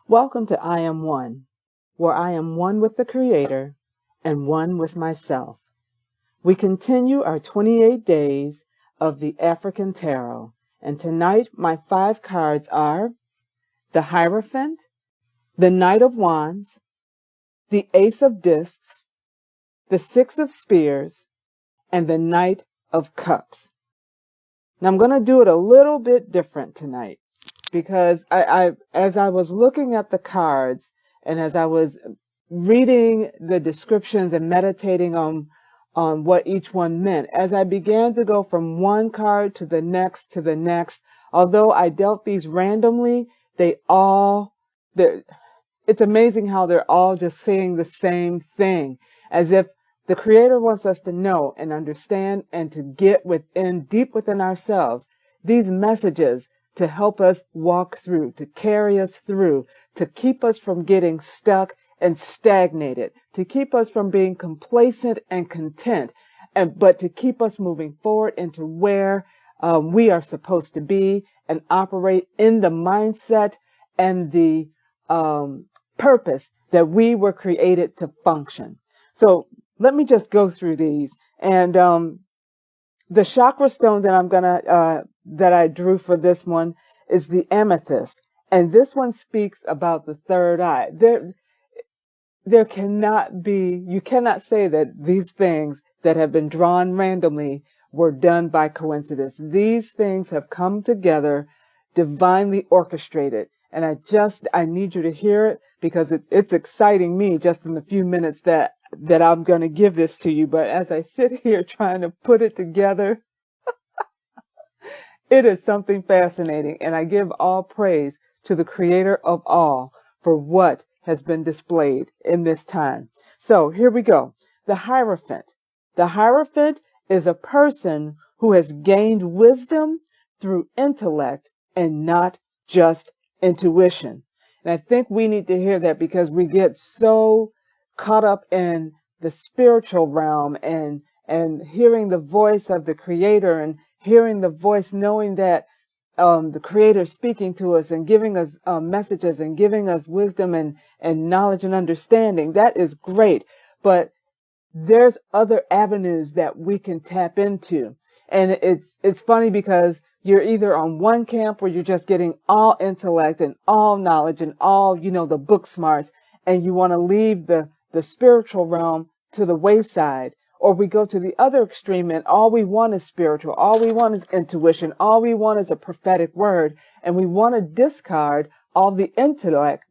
Welcome to I Am One, where I am one with the Creator and one with myself. We continue our 28 days of the African Tarot, and tonight my 5 cards are the Hierophant, the Knight of Wands, the Ace of Discs, the Six of Spears, and the Knight of Cups. Now I'm going to do it a little bit different tonight because as I was looking at the cards and as I was reading the descriptions and meditating on what each one meant, as I began to go from one card to the next, although I dealt these randomly, it's amazing how they're all just saying the same thing, as if the Creator wants us to know and understand and to get deep within ourselves, these messages to help us walk through, to carry us through, to keep us from getting stuck and stagnated, to keep us from being complacent and content, but to keep us moving forward into where we are supposed to be and operate in the mindset and the purpose that we were created to function. So let me just go through these. And the chakra stone that I drew for this one is the amethyst. And this one speaks about the third eye. You cannot say that these things that have been drawn randomly were done by coincidence. These things have come together, divinely orchestrated. And I need you to hear it because it's exciting me just in the few minutes that I'm going to give this to you. But as I sit here trying to put it together, it is something fascinating. And I give all praise to the Creator of all for what has been displayed in this time. So here we go. The Hierophant. The Hierophant is a person who has gained wisdom through intellect and not just intuition. And I think we need to hear that because we get so caught up in the spiritual realm and hearing the voice of the Creator and hearing the voice, knowing that the Creator speaking to us and giving us messages and giving us wisdom and knowledge and understanding. That is great. But there's other avenues that we can tap into. And it's funny because you're either on one camp where you're just getting all intellect and all knowledge and all, the book smarts, and you want to leave the spiritual realm to the wayside. Or we go to the other extreme and all we want is spiritual. All we want is intuition. All we want is a prophetic word. And we want to discard all the intellect,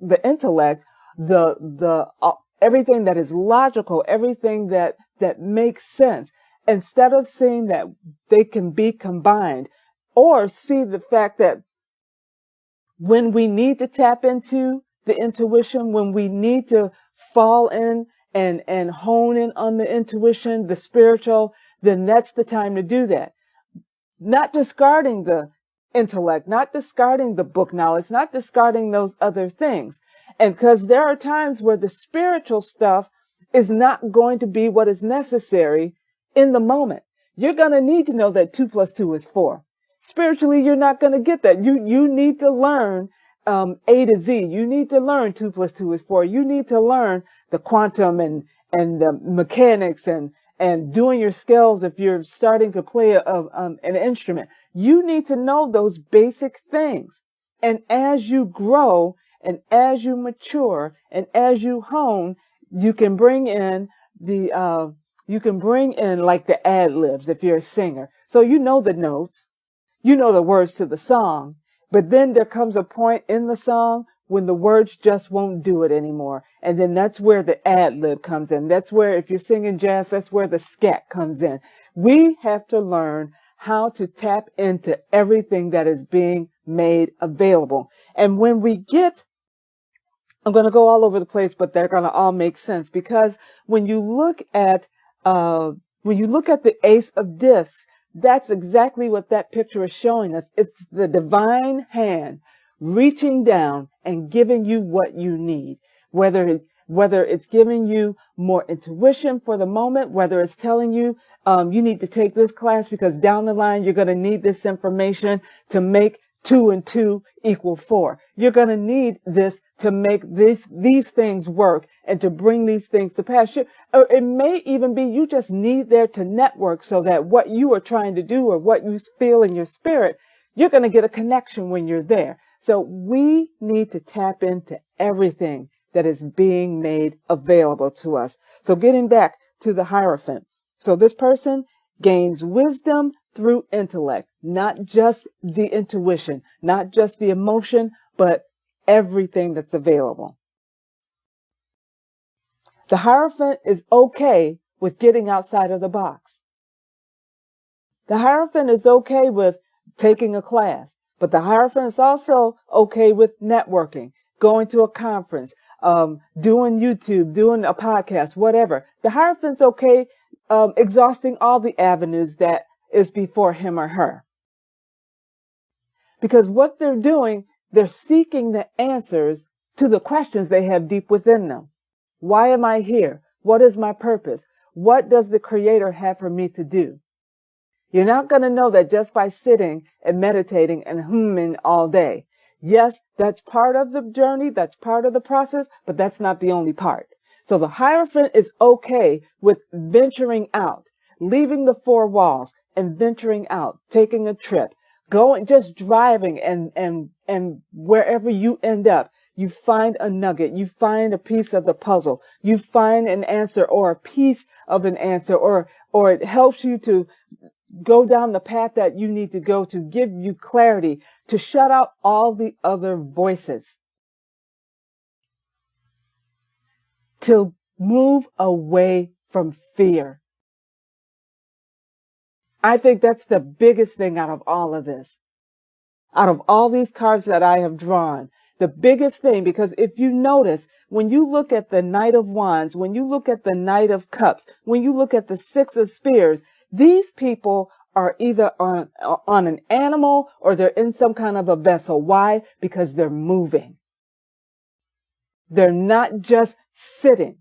everything that is logical, everything that makes sense, instead of seeing that they can be combined, or see the fact that when we need to tap into the intuition, when we need to fall in and hone in on the intuition, the spiritual, then that's the time to do that. Not discarding the intellect, not discarding the book knowledge, not discarding those other things. And because there are times where the spiritual stuff is not going to be what is necessary in the moment. You're going to need to know that 2 + 2 is 4. Spiritually, you're not going to get that. You need to learn A to Z. You need to learn 2 + 2 is 4. You need to learn the quantum and the mechanics and doing your scales if you're starting to play an instrument. You need to know those basic things. And as you grow and as you mature and as you hone, you can bring in like the ad libs if you're a singer. So you know the notes. You know the words to the song, but then there comes a point in the song when the words just won't do it anymore. And then that's where the ad lib comes in. That's where, if you're singing jazz, that's where the scat comes in. We have to learn how to tap into everything that is being made available. And when I'm going to go all over the place, but they're going to all make sense, because when you look at the Ace of Discs, that's exactly what that picture is showing us. It's the divine hand reaching down and giving you what you need, whether it's giving you more intuition for the moment, whether it's telling you you need to take this class because down the line you're going to need this information to make 2 and 2 = 4. You're going to need this to make these things work and to bring these things to pass. Or it may even be you just need there to network so that what you are trying to do or what you feel in your spirit, you're going to get a connection when you're there. So we need to tap into everything that is being made available to us. So getting back to the Hierophant. So this person gains wisdom through intellect, not just the intuition, not just the emotion, but everything that's available. The Hierophant is okay with getting outside of the box. The Hierophant is okay with taking a class, but the Hierophant is also okay with networking, going to a conference, doing YouTube, doing a podcast, whatever. The Hierophant's okay exhausting all the avenues that is before him or her. Because what they're doing, they're seeking the answers to the questions they have deep within them. Why am I here? What is my purpose? What does the Creator have for me to do? You're not going to know that just by sitting and meditating and humming all day. Yes, that's part of the journey. That's part of the process, but that's not the only part. So the Hierophant is okay with venturing out, leaving the four walls and venturing out, taking a trip, going, just driving and wherever you end up, you find a nugget, you find a piece of the puzzle, you find an answer or a piece of an answer, or it helps you to go down the path that you need to go to give you clarity, to shut out all the other voices, to move away from fear. I think that's the biggest thing out of all of this. Out of all these cards that I have drawn, the biggest thing, because if you notice, when you look at the Knight of Wands, when you look at the Knight of Cups, when you look at the Six of Spears, these people are either on an animal or they're in some kind of a vessel. Why? Because they're moving. They're not just sitting.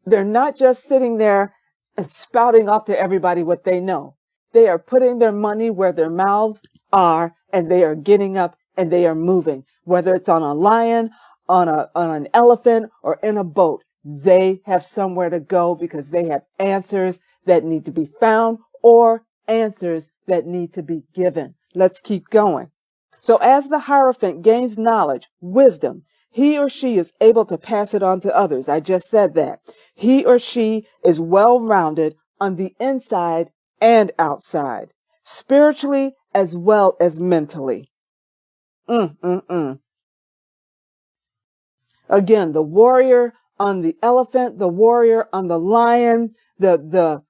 They're not just sitting there and spouting off to everybody what they know. They are putting their money where their mouths are, and they are getting up and they are moving. Whether it's on a lion, on an elephant, or in a boat, they have somewhere to go because they have answers that need to be found or answers that need to be given. Let's keep going. So as the Hierophant gains knowledge, wisdom, he or she is able to pass it on to others. I just said that. He or she is well-rounded on the inside and outside, spiritually as well as mentally. Again, the warrior on the elephant, the warrior on the lion, the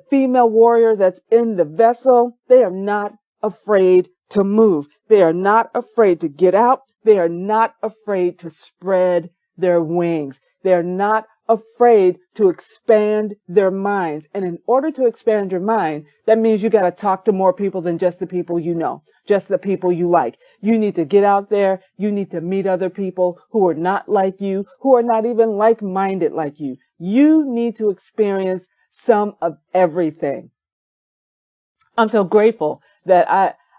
female warrior that's in the vessel, they are not afraid to move. They are not afraid to get out. They are not afraid to spread their wings. They are not afraid to expand their minds. And in order to expand your mind, that means you got to talk to more people than just the people you know, just the people you like. You need to get out there. You need to meet other people who are not like you, who are not even like-minded like you. You need to experience some of everything. I'm so grateful that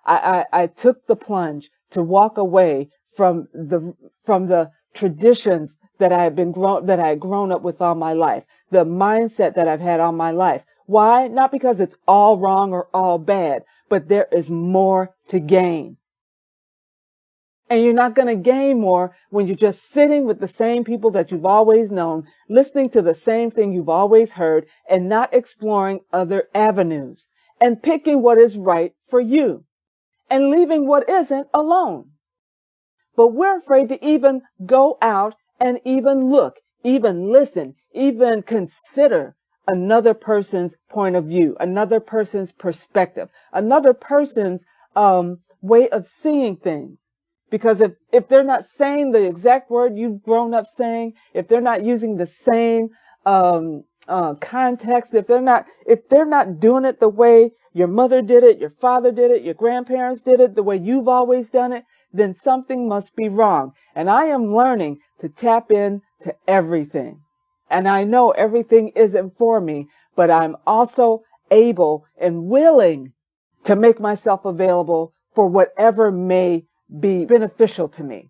I took the plunge to walk away from the traditions that I had grown up with all my life, the mindset that I've had all my life. Why? Not because it's all wrong or all bad, but there is more to gain. And you're not going to gain more when you're just sitting with the same people that you've always known, listening to the same thing you've always heard, and not exploring other avenues, and picking what is right for you, and leaving what isn't alone. But we're afraid to even go out and even look, even listen, even consider another person's point of view, another person's perspective, another person's way of seeing things. Because if they're not saying the exact word you've grown up saying, if they're not using the same context, if they're not doing it the way your mother did it, your father did it, your grandparents did it, the way you've always done it, then something must be wrong. And I am learning to tap in to everything. And I know everything isn't for me, but I'm also able and willing to make myself available for whatever may be beneficial to me.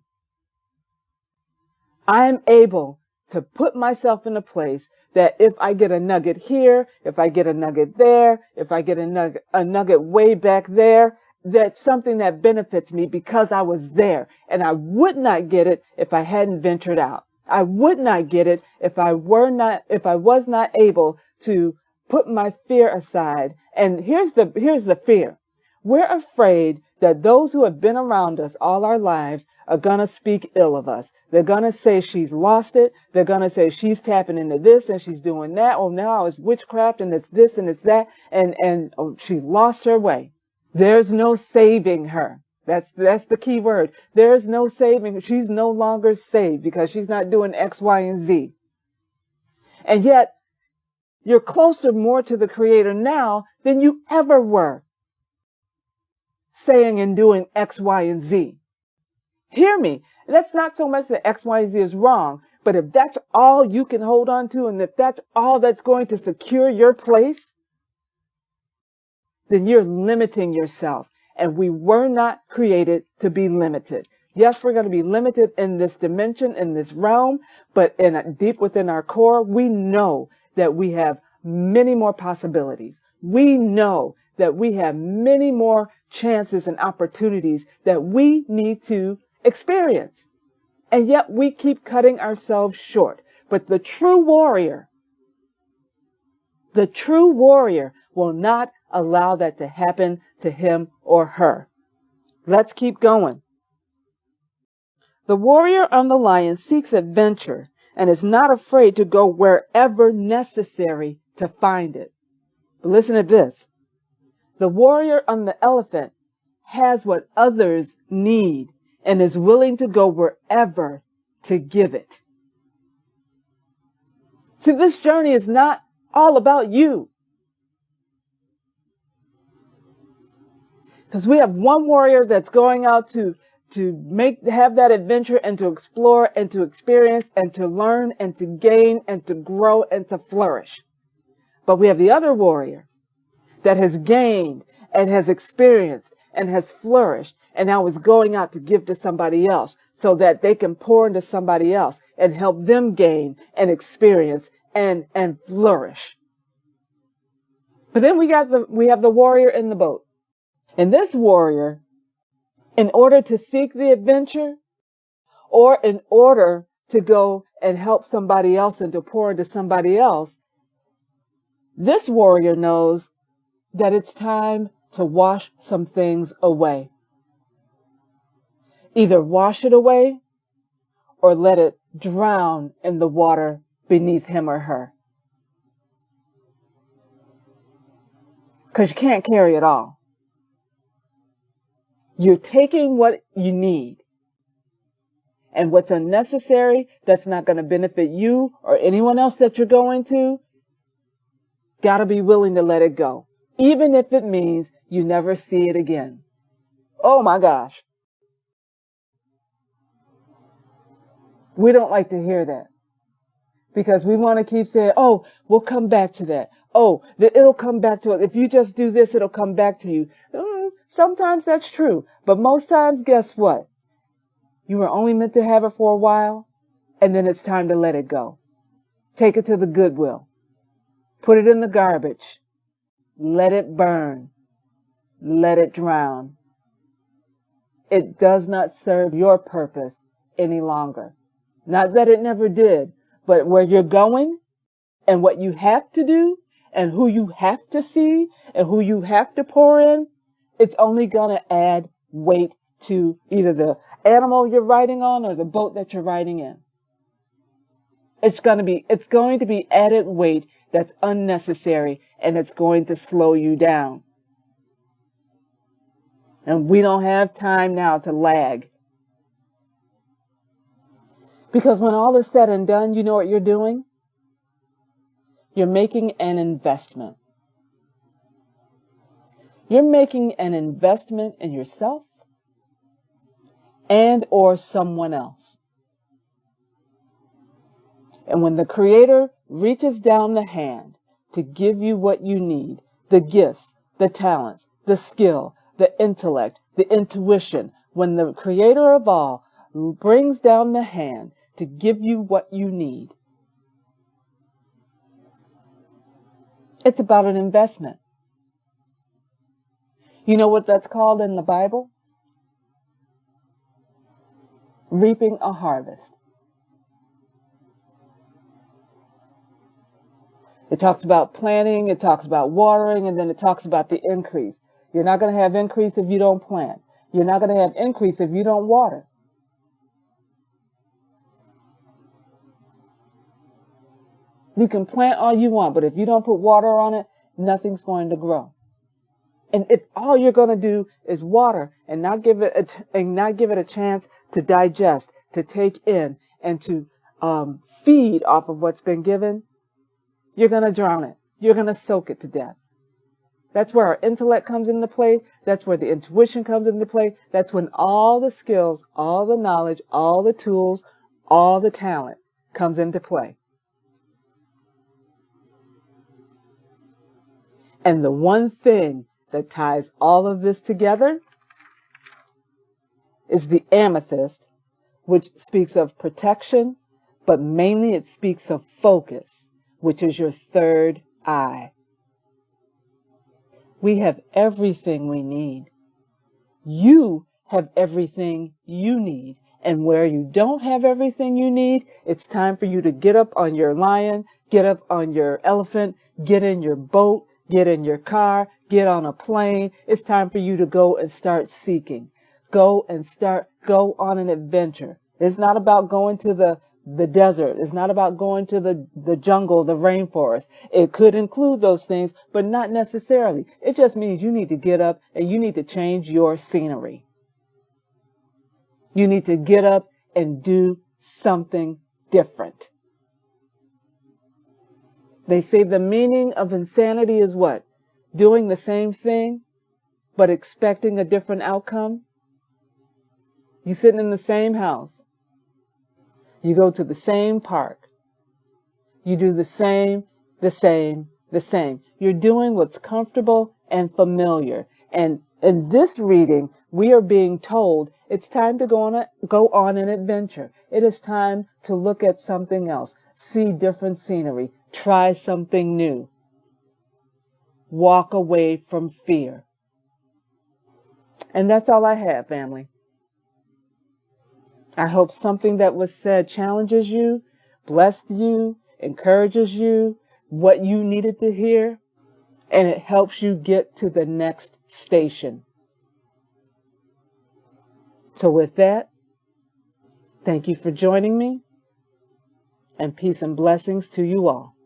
I'm able to put myself in a place that if I get a nugget here, if I get a nugget there, if I get a nugget way back there, that's something that benefits me because I was there. And I would not get it if I hadn't ventured out. I would not get it if I was not able to put my fear aside. And here's the fear. We're afraid that those who have been around us all our lives are going to speak ill of us. They're going to say she's lost it. They're going to say she's tapping into this and she's doing that. Oh, now it's witchcraft and it's this and it's that. And oh, she's lost her way. There's no saving her. That's the key word. There's no saving her. She's no longer saved because she's not doing X, Y, and Z. And yet you're closer more to the Creator now than you ever were, saying and doing X, Y, and Z. Hear me. That's not so much that X, Y, and Z is wrong, but if that's all you can hold on to and if that's all that's going to secure your place, then you're limiting yourself. And we were not created to be limited. Yes, we're going to be limited in this dimension, in this realm, but deep within our core, we know that we have many more possibilities. We know that we have many more chances and opportunities that we need to experience. And yet we keep cutting ourselves short. But the true warrior will not allow that to happen to him or her. Let's keep going. The warrior on the lion seeks adventure and is not afraid to go wherever necessary to find it. But listen to this. The warrior on the elephant has what others need and is willing to go wherever to give it. See, this journey is not all about you. Because we have one warrior that's going out to have that adventure and to explore and to experience and to learn and to gain and to grow and to flourish. But we have the other warrior that has gained and has experienced and has flourished and now is going out to give to somebody else so that they can pour into somebody else and help them gain and experience and flourish. But then we have the warrior in the boat. And this warrior, in order to seek the adventure or in order to go and help somebody else and to pour into somebody else, this warrior knows that it's time to wash some things away. Either wash it away or let it drown in the water beneath him or her. Because you can't carry it all. You're taking what you need. And what's unnecessary, that's not going to benefit you or anyone else that you're going to, gotta be willing to let it go. Even if it means you never see it again. Oh my gosh. We don't like to hear that. Because we want to keep saying, oh, we'll come back to that. Oh, it'll come back to us. If you just do this, it'll come back to you. Sometimes that's true. But most times, guess what? You were only meant to have it for a while, and then it's time to let it go. Take it to the Goodwill. Put it in the garbage. Let it burn. Let it drown. It does not serve your purpose any longer. Not that it never did, but where you're going and what you have to do and who you have to see and who you have to pour in, it's only going to add weight to either the animal you're riding on or the boat that you're riding in. It's going to be added weight that's unnecessary and it's going to slow you down. And we don't have time now to lag. Because when all is said and done, you know what you're doing? You're making an investment. You're making an investment in yourself and or someone else. And when the Creator reaches down the hand to give you what you need, the gifts, the talents, the skill, the intellect, the intuition, when the Creator of all brings down the hand to give you what you need. It's about an investment. You know what that's called in the Bible? Reaping a harvest. It talks about planting, it talks about watering, and then it talks about the increase. You're not going to have increase if you don't plant. You're not going to have increase if you don't water. You can plant all you want, but if you don't put water on it, nothing's going to grow. And if all you're going to do is water and not give it a chance to digest, to take in, and to feed off of what's been given, you're going to drown it. You're going to soak it to death. That's where our intellect comes into play. That's where the intuition comes into play. That's when all the skills, all the knowledge, all the tools, all the talent comes into play. And the one thing that ties all of this together is the amethyst, which speaks of protection, but mainly it speaks of focus, which is your third eye. We have everything we need. You have everything you need. And where you don't have everything you need, it's time for you to get up on your lion, get up on your elephant, get in your boat, get in your car, get on a plane. It's time for you to go and start seeking. Go on an adventure. It's not about going to the desert. It's not about going to the jungle, the rainforest. It could include those things, but not necessarily. It just means you need to get up and you need to change your scenery. You need to get up and do something different. They say the meaning of insanity is what? Doing the same thing, but expecting a different outcome. You sitting in the same house. You go to the same park. You do the same. You're doing what's comfortable and familiar. And in this reading, we are being told it's time to go on an adventure. It is time to look at something else, see different scenery, try something new. Walk away from fear. And that's all I have, family. I hope something that was said challenges you, blessed you, encourages you, what you needed to hear, and it helps you get to the next station. So with that, thank you for joining me, and peace and blessings to you all.